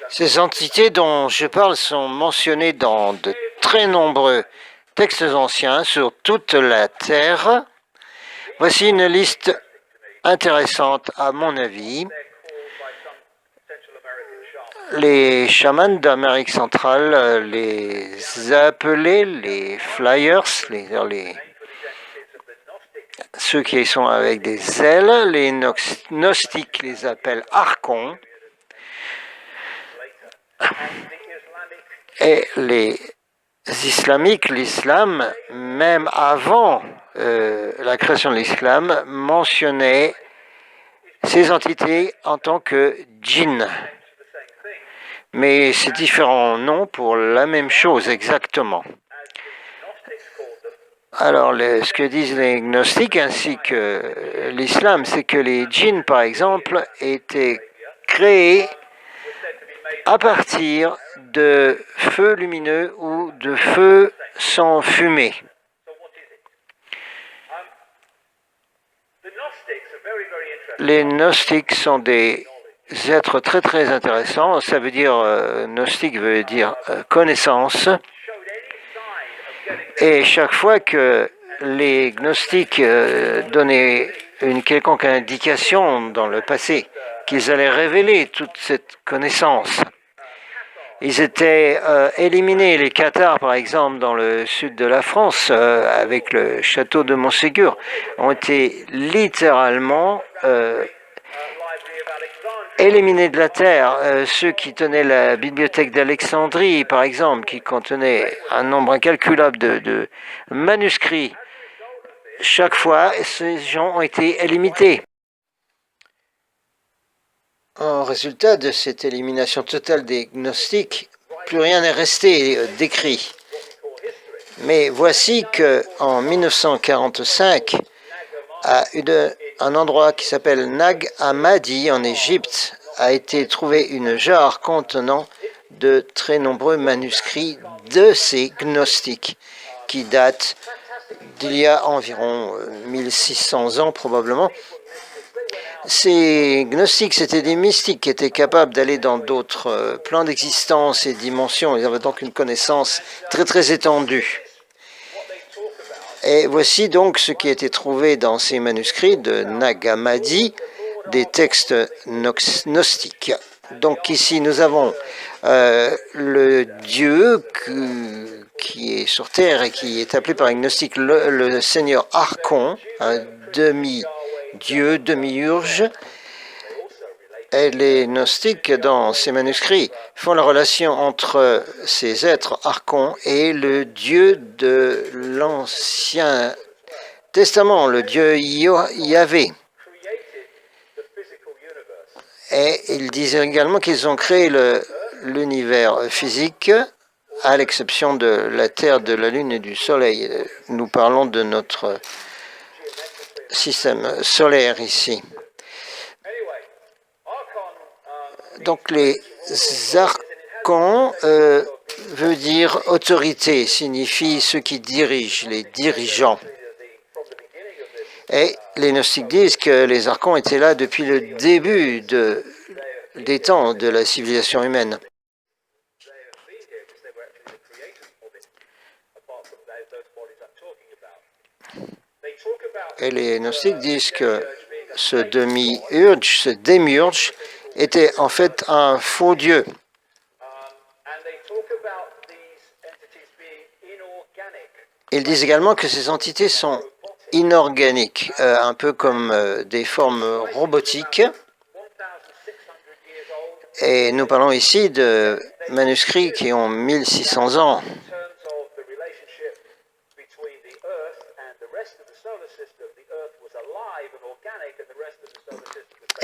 Ces entités dont je parle sont mentionnées dans de très nombreux textes anciens sur toute la Terre. Voici une liste intéressante à mon avis. Les chamans d'Amérique centrale les appelaient les flyers, ceux qui sont avec des ailes. Les gnostiques les appellent archons. Et les islamiques, l'islam, même avant la création de l'islam, mentionnait ces entités en tant que djinns. Mais c'est différents noms pour la même chose exactement. Alors, ce que disent les gnostiques ainsi que l'islam, c'est que les djinns, par exemple, étaient créés à partir de feux lumineux ou de feux sans fumée. Les gnostiques sont des êtres très très intéressants. Ça veut dire, gnostique veut dire connaissance. Et chaque fois que les gnostiques donnaient une quelconque indication dans le passé qu'ils allaient révéler toute cette connaissance, ils étaient éliminés. Les Cathares, par exemple, dans le sud de la France, avec le château de Montségur, ont été littéralement éliminés de la terre. Ceux qui tenaient la bibliothèque d'Alexandrie, par exemple, qui contenait un nombre incalculable de manuscrits, chaque fois, ces gens ont été éliminés. En résultat de cette élimination totale des gnostiques, plus rien n'est resté décrit. Mais voici qu'en 1945, à un endroit qui s'appelle Nag Hammadi en Égypte, a été trouvé une jarre contenant de très nombreux manuscrits de ces gnostiques qui datent d'il y a environ 1600 ans probablement. Ces gnostiques, c'était des mystiques qui étaient capables d'aller dans d'autres plans d'existence et dimensions. Ils avaient donc une connaissance très très étendue. Et voici donc ce qui a été trouvé dans ces manuscrits de Nag Hammadi, des textes gnostiques. Donc ici nous avons le Dieu qui est sur terre et qui est appelé par les gnostiques le Seigneur Archon, un demi-dieu, demi-urge. Et les gnostiques, dans ces manuscrits, font la relation entre ces êtres archons et le Dieu de l'Ancien Testament, le Dieu Yahvé. Et ils disent également qu'ils ont créé l'univers physique, à l'exception de la Terre, de la Lune et du Soleil. Nous parlons de notre système solaire ici. Donc les archons veut dire autorité, signifie ceux qui dirigent, les dirigeants. Et les gnostiques disent que les archons étaient là depuis le début des temps de la civilisation humaine. Et les gnostiques disent que ce demi-urge, ce démiurge, était en fait un faux dieu. Ils disent également que ces entités sont inorganiques, un peu comme des formes robotiques. Et nous parlons ici de manuscrits qui ont 1600 ans.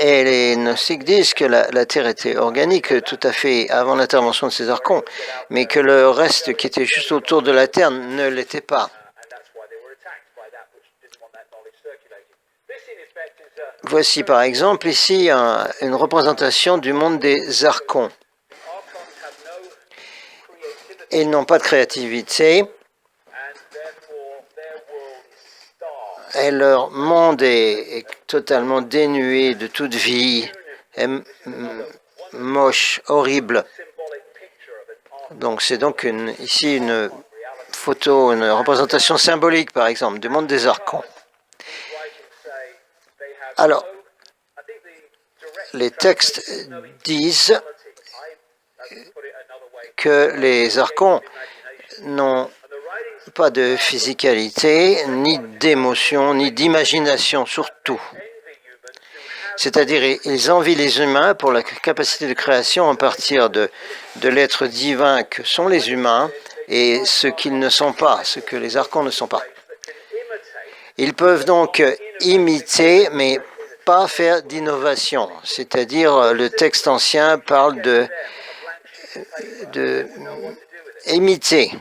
Et les gnostiques disent que la Terre était organique tout à fait avant l'intervention de ces archons, mais que le reste qui était juste autour de la Terre ne l'était pas. Voici par exemple ici une représentation du monde des archons. Ils n'ont pas de créativité. Et leur monde est totalement dénué de toute vie. Et moche, horrible. Donc c'est donc ici une photo, une représentation symbolique, par exemple, du monde des archons. Alors, les textes disent que les archons n'ont pas de physicalité, ni d'émotion, ni d'imagination, surtout. C'est-à-dire, ils envient les humains pour la capacité de création à partir de l'être divin que sont les humains et ce qu'ils ne sont pas, ce que les archons ne sont pas. Ils peuvent donc imiter, mais pas faire d'innovation. C'est-à-dire, le texte ancien parle de imiter.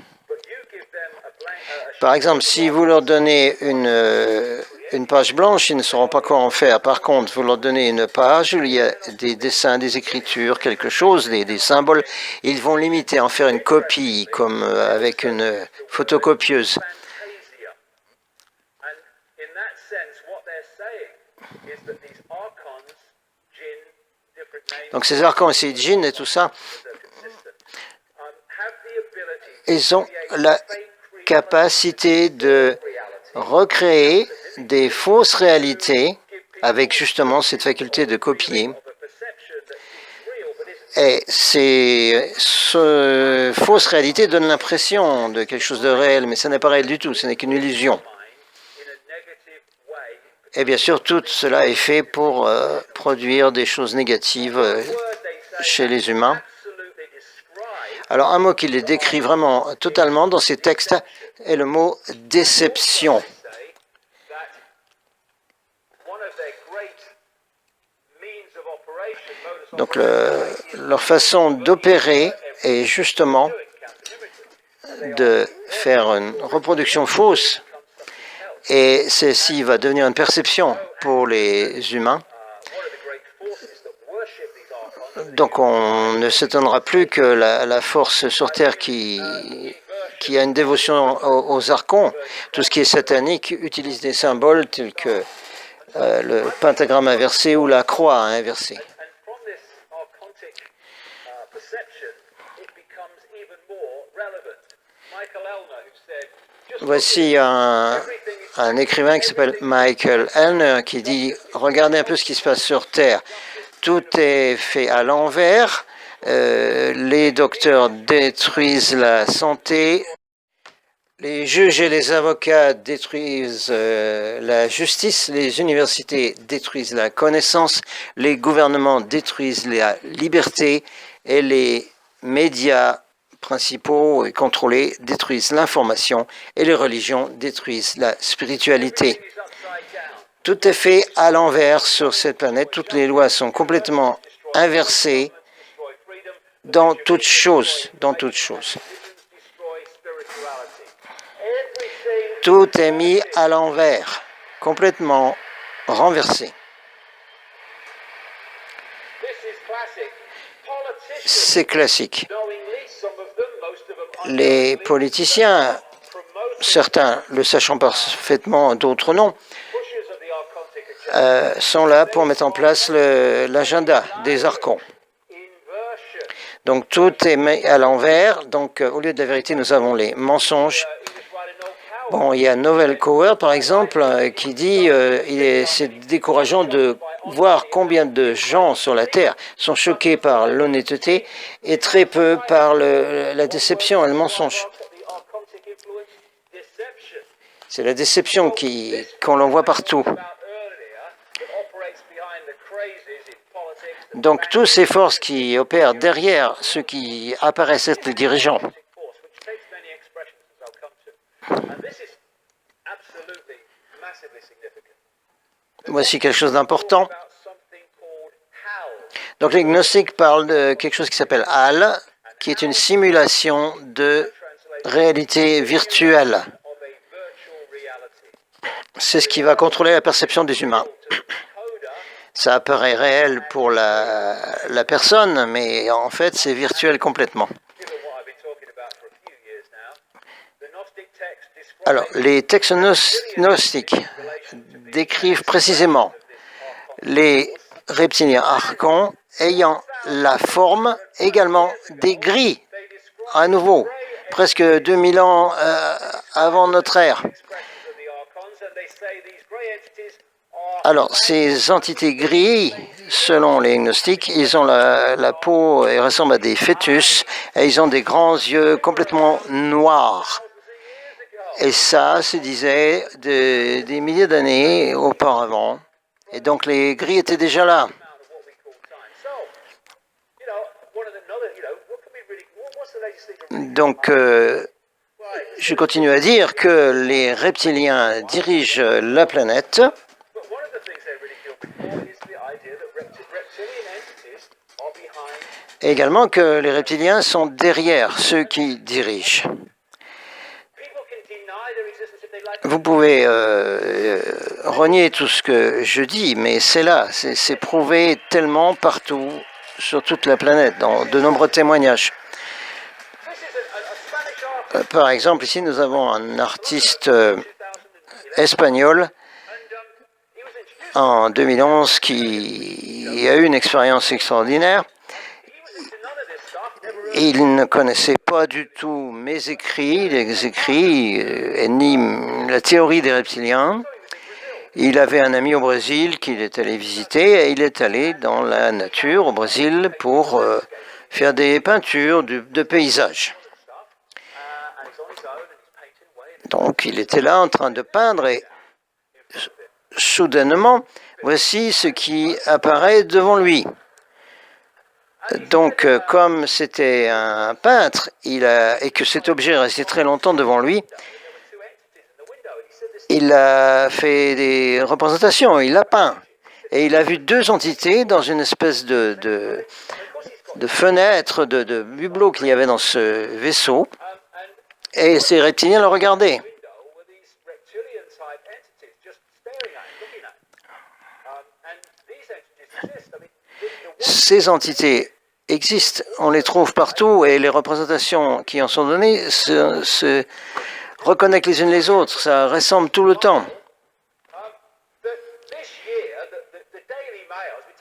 Par exemple, si vous leur donnez une page blanche, ils ne sauront pas quoi en faire. Par contre, vous leur donnez une page où il y a des dessins, des écritures, quelque chose, des symboles, ils vont l'imiter, en faire une copie, comme avec une photocopieuse. Donc ces archons et ces djinns et tout ça, ils ont la capacité de recréer des fausses réalités avec justement cette faculté de copier. Et ces fausses réalités donnent l'impression de quelque chose de réel, mais ce n'est pas réel du tout, ce n'est qu'une illusion. Et bien sûr, tout cela est fait pour produire des choses négatives chez les humains. Alors, un mot qui les décrit vraiment totalement dans ces textes est le mot déception. Donc, leur façon d'opérer est justement de faire une reproduction fausse, et ceci va devenir une perception pour les humains. Donc on ne s'étonnera plus que la force sur Terre qui a une dévotion aux archons, tout ce qui est satanique, utilise des symboles tels que le pentagramme inversé ou la croix inversée. Voici un écrivain qui s'appelle Michael Elner qui dit « Regardez un peu ce qui se passe sur Terre. Tout est fait à l'envers. Les docteurs détruisent la santé. Les juges et les avocats détruisent la justice. Les universités détruisent la connaissance. Les gouvernements détruisent la liberté. Et les médias principaux et contrôlés détruisent l'information. Et les religions détruisent la spiritualité. Tout est fait à l'envers sur cette planète. Toutes les lois sont complètement inversées dans toute chose. Tout est mis à l'envers, complètement renversé. C'est classique. Les politiciens, certains le sachant parfaitement, d'autres non, sont là pour mettre en place l'agenda des archons. Donc tout est mis à l'envers. Donc au lieu de la vérité, nous avons les mensonges. Bon, il y a Novel Coward, par exemple, qui dit c'est décourageant de voir combien de gens sur la Terre sont choqués par l'honnêteté et très peu par la déception et le mensonge. C'est la déception qu'on l'on voit partout. Donc, toutes ces forces qui opèrent derrière ceux qui apparaissent être les dirigeants. Voici quelque chose d'important. Donc, les gnostiques parlent de quelque chose qui s'appelle HAL, qui est une simulation de réalité virtuelle. C'est ce qui va contrôler la perception des humains. Ça apparaît réel pour la personne, mais en fait, c'est virtuel complètement. Alors, les textes gnostiques décrivent précisément les reptiliens archons ayant la forme également des gris, à nouveau, presque 2000 ans avant notre ère. Alors, ces entités gris, selon les gnostiques, ils ont la peau et ressemblent à des fœtus, et ils ont des grands yeux complètement noirs. Et ça se disait des milliers d'années auparavant. Et donc les gris étaient déjà là. Donc, je continue à dire que les reptiliens dirigent la planète. Et également que les reptiliens sont derrière ceux qui dirigent. Vous pouvez renier tout ce que je dis, mais c'est là, c'est prouvé tellement partout sur toute la planète, dans de nombreux témoignages. Par exemple, ici, nous avons un artiste espagnol en 2011 qui a eu une expérience extraordinaire. Il ne connaissait pas du tout mes écrits, les écrits, ni la théorie des reptiliens. Il avait un ami au Brésil qu'il est allé visiter et il est allé dans la nature au Brésil pour faire des peintures de paysages. Donc il était là en train de peindre et soudainement, voici ce qui apparaît devant lui. Donc, comme c'était un peintre et que cet objet est resté très longtemps devant lui, il a fait des représentations, il l'a peint. Et il a vu deux entités dans une espèce de fenêtre, de hublot qu'il y avait dans ce vaisseau. Et ces reptiliens le regardaient. Ces entités existent, on les trouve partout et les représentations qui en sont données se reconnectent les unes les autres, ça ressemble tout le temps.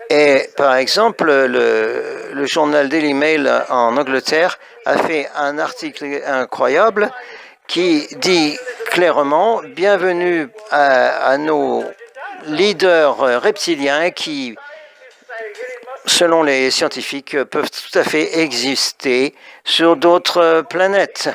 Et par exemple, le journal Daily Mail en Angleterre a fait un article incroyable qui dit clairement « Bienvenue à nos leaders reptiliens qui, selon les scientifiques, peuvent tout à fait exister sur d'autres planètes. »